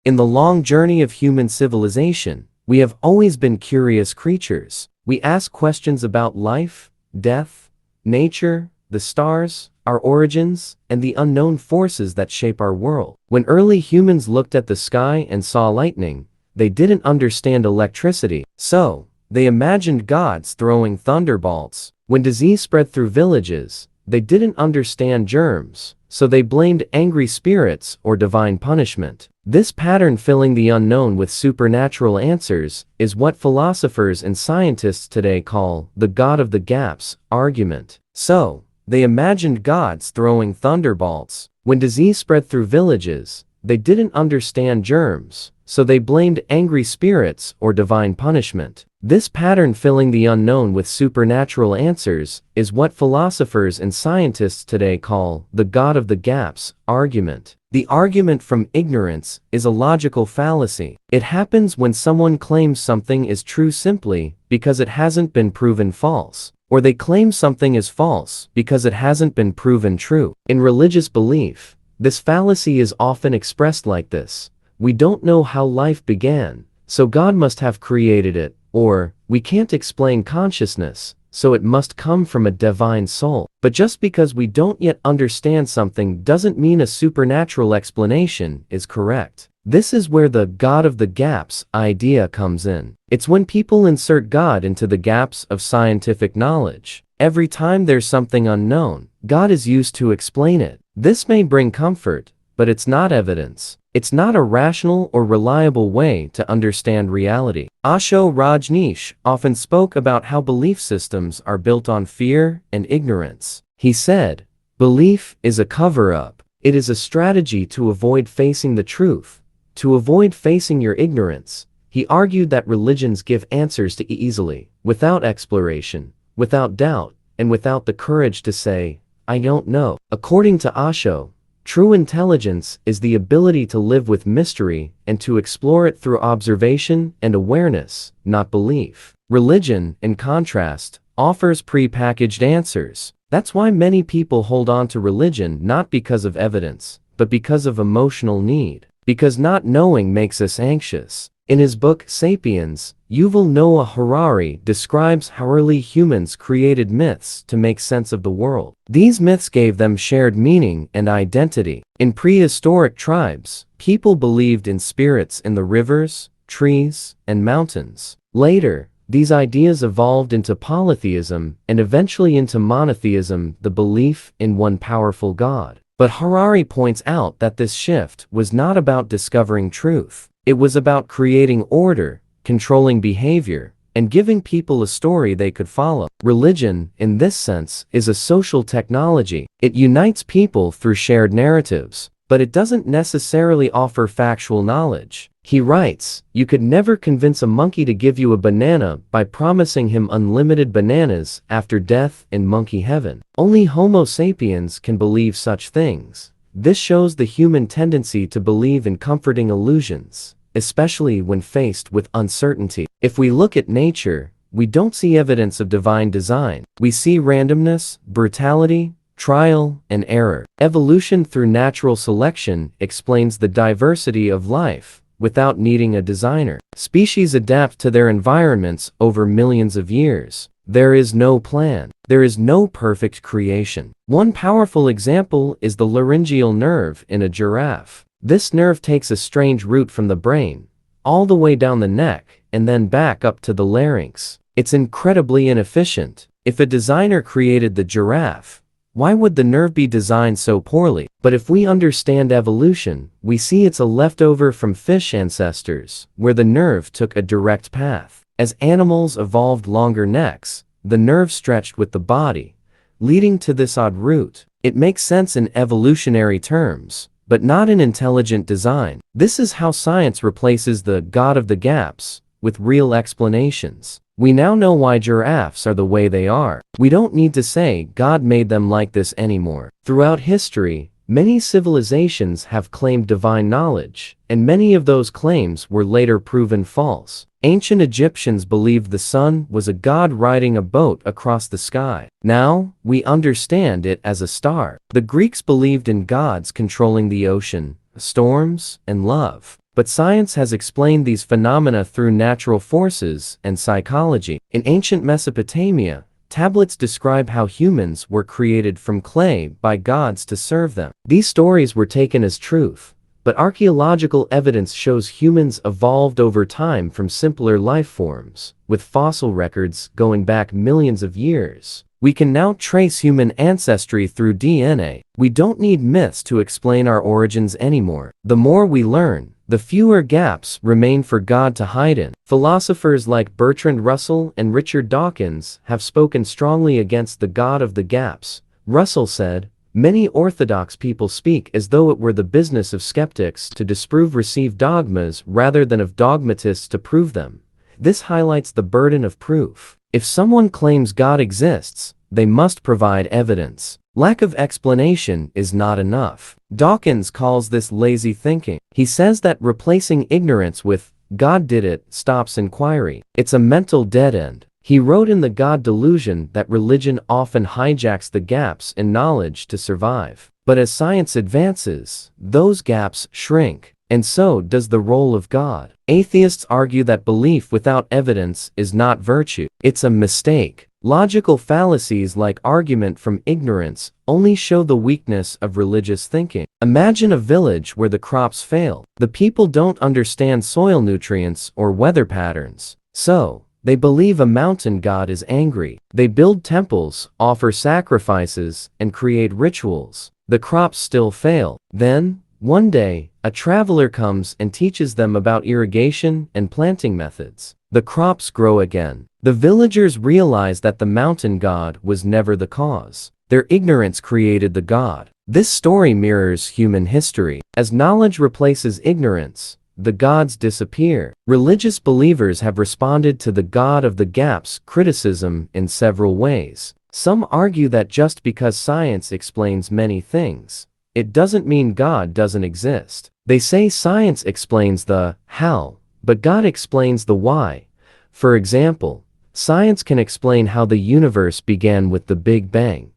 In the long journey of human civilization, we have always been curious creatures. We ask questions about life, death, nature, the stars, our origins, and the unknown forces that shape our world. When early humans looked at the sky and saw lightning, they didn't understand electricity, so they imagined gods throwing thunderbolts. When disease spread through villages, they didn't understand germs, so they blamed angry spirits or divine punishment. This pattern, filling the unknown with supernatural answers, is what philosophers and scientists today call the God of the gaps argument. So, they imagined gods throwing thunderbolts. When disease spread through villages, they didn't understand germs, so they blamed angry spirits or divine punishment. This pattern, filling the unknown with supernatural answers, is what philosophers and scientists today call the God of the gaps argument. The argument from ignorance is a logical fallacy. It happens when someone claims something is true simply because it hasn't been proven false, or they claim something is false because it hasn't been proven true. In religious belief, this fallacy is often expressed like this: we don't know how life began, so God must have created it, or we can't explain consciousness, so it must come from a divine soul. But just because we don't yet understand something doesn't mean a supernatural explanation is correct. This is where the God of the gaps idea comes in. It's when people insert God into the gaps of scientific knowledge. Every time there's something unknown, God is used to explain it. This may bring comfort, but it's not evidence. It's not a rational or reliable way to understand reality. Osho Rajneesh often spoke about how belief systems are built on fear and ignorance. He said, "Belief is a cover-up. It is a strategy to avoid facing the truth, to avoid facing your ignorance." He argued that religions give answers to easily, without exploration, without doubt, and without the courage to say, "I don't know." According to Osho, true intelligence is the ability to live with mystery and to explore it through observation and awareness, not belief. Religion, in contrast, offers pre-packaged answers. That's why many people hold on to religion not because of evidence, but because of emotional need. Because not knowing makes us anxious. In his book Sapiens, Yuval Noah Harari describes how early humans created myths to make sense of the world. These myths gave them shared meaning and identity. In prehistoric tribes, people believed in spirits in the rivers, trees, and mountains. Later, these ideas evolved into polytheism and eventually into monotheism, the belief in one powerful God. But Harari points out that this shift was not about discovering truth. It was about creating order, controlling behavior, and giving people a story they could follow. Religion, in this sense, is a social technology. It unites people through shared narratives, but it doesn't necessarily offer factual knowledge. He writes, "You could never convince a monkey to give you a banana by promising him unlimited bananas after death in monkey heaven. Only Homo sapiens can believe such things." This shows the human tendency to believe in comforting illusions, especially when faced with uncertainty. If we look at nature, we don't see evidence of divine design. We see randomness, brutality, trial, and error. Evolution through natural selection explains the diversity of life without needing a designer. Species adapt to their environments over millions of years. There is no plan. There is no perfect creation. One powerful example is the laryngeal nerve in a giraffe. This nerve takes a strange route from the brain, all the way down the neck, and then back up to the larynx. It's incredibly inefficient. If a designer created the giraffe, why would the nerve be designed so poorly? But if we understand evolution, we see it's a leftover from fish ancestors, where the nerve took a direct path. As animals evolved longer necks, the nerve stretched with the body, leading to this odd route. It makes sense in evolutionary terms, but not in intelligent design. This is how science replaces the God of the gaps with real explanations. We now know why giraffes are the way they are. We don't need to say God made them like this anymore. Throughout history, many civilizations have claimed divine knowledge, and many of those claims were later proven false. Ancient Egyptians believed the sun was a god riding a boat across the sky. Now, we understand it as a star. The Greeks believed in gods controlling the ocean, storms, and love. But science has explained these phenomena through natural forces and psychology. In ancient Mesopotamia, tablets describe how humans were created from clay by gods to serve them. These stories were taken as truth, but archaeological evidence shows humans evolved over time from simpler life forms, with fossil records going back millions of years. We can now trace human ancestry through DNA. We don't need myths to explain our origins anymore. The more we learn, the fewer gaps remain for God to hide in. Philosophers like Bertrand Russell and Richard Dawkins have spoken strongly against the God of the gaps. Russell said, "Many orthodox people speak as though it were the business of skeptics to disprove received dogmas rather than of dogmatists to prove them. This highlights the burden of proof. If someone claims God exists, they must provide evidence. Lack of explanation is not enough." Dawkins calls this lazy thinking. He says that replacing ignorance with "God did it" stops inquiry. It's a mental dead end. He wrote in The God Delusion that religion often hijacks the gaps in knowledge to survive. But as science advances, those gaps shrink, and so does the role of God. Atheists argue that belief without evidence is not virtue. It's a mistake. Logical fallacies like argument from ignorance only show the weakness of religious thinking. Imagine a village where the crops fail. The people don't understand soil nutrients or weather patterns. So, they believe a mountain god is angry. They build temples, offer sacrifices, and create rituals. The crops still fail. Then, one day, a traveler comes and teaches them about irrigation and planting methods. The crops grow again. The villagers realize that the mountain god was never the cause. Their ignorance created the god. This story mirrors human history. As knowledge replaces ignorance, the gods disappear. Religious believers have responded to the God of the gaps criticism in several ways. Some argue that just because science explains many things, it doesn't mean God doesn't exist. They say science explains the how, but God explains the why. For example, science can explain how the universe began with the Big Bang.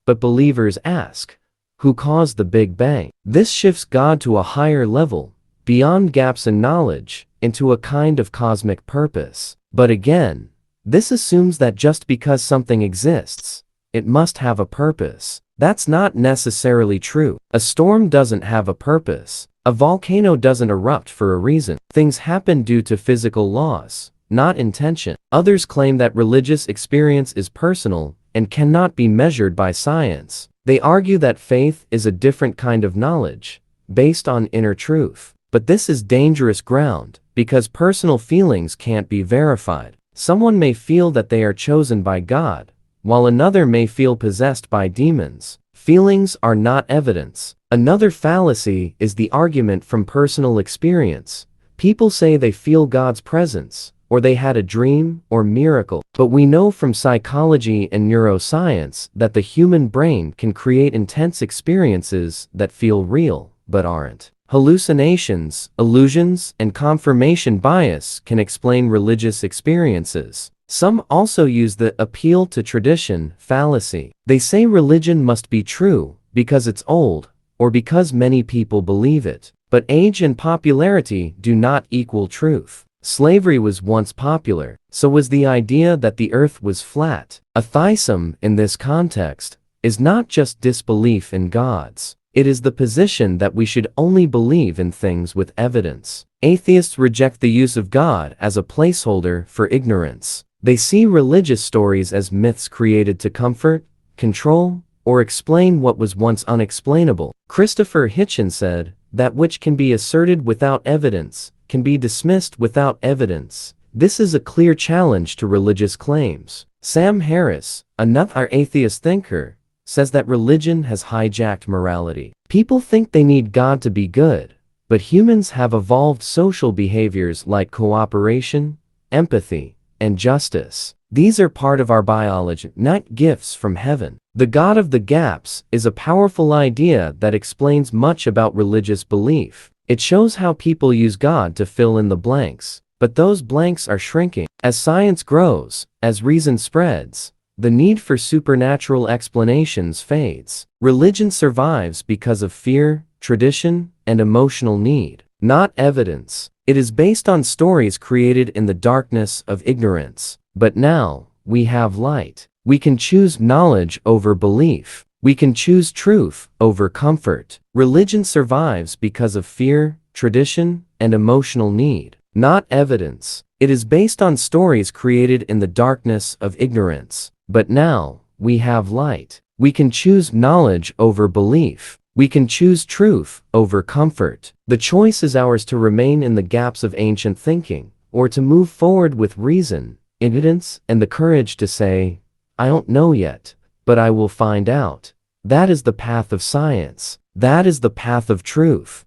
But believers ask, who caused the Big Bang? This shifts God to a higher level, beyond gaps in knowledge, into a kind of cosmic purpose. But again, this assumes that just because something exists, it must have a purpose. That's not necessarily true. A storm doesn't have a purpose. A volcano doesn't erupt for a reason. Things happen due to physical laws, not intention. Others claim that religious experience is personal and cannot be measured by science. They argue that faith is a different kind of knowledge, based on inner truth. But this is dangerous ground, because personal feelings can't be verified. Someone may feel that they are chosen by God, while another may feel possessed by demons. Feelings are not evidence. Another fallacy is the argument from personal experience. People say they feel God's presence, or they had a dream or miracle. But we know from psychology and neuroscience that the human brain can create intense experiences that feel real, but aren't. Hallucinations, illusions, and confirmation bias can explain religious experiences. Some also use the appeal to tradition fallacy. They say religion must be true because it's old, or because many people believe it. But age and popularity do not equal truth. Slavery was once popular, so was the idea that the earth was flat. Atheism, in this context, is not just disbelief in gods. It is the position that we should only believe in things with evidence. Atheists reject the use of God as a placeholder for ignorance. They see religious stories as myths created to comfort, control, or explain what was once unexplainable. Christopher Hitchens said, "That which can be asserted without evidence can be dismissed without evidence." This is a clear challenge to religious claims. Sam Harris, another atheist thinker, says that religion has hijacked morality. People think they need God to be good, but humans have evolved social behaviors like cooperation, empathy, and justice. These are part of our biology, not gifts from heaven. The God of the gaps is a powerful idea that explains much about religious belief. It shows how people use God to fill in the blanks, but those blanks are shrinking. As science grows, as reason spreads, the need for supernatural explanations fades. Religion survives because of fear, tradition, and emotional need, not evidence. It is based on stories created in the darkness of ignorance. But now, we have light. We can choose knowledge over belief. We can choose truth over comfort. Religion survives because of fear, tradition, and emotional need, not evidence. It is based on stories created in the darkness of ignorance. But now, we have light. We can choose knowledge over belief. We can choose truth over comfort. The choice is ours to remain in the gaps of ancient thinking, or to move forward with reason, evidence, and the courage to say, I don't know yet, but I will find out. That is the path of science. That is the path of truth.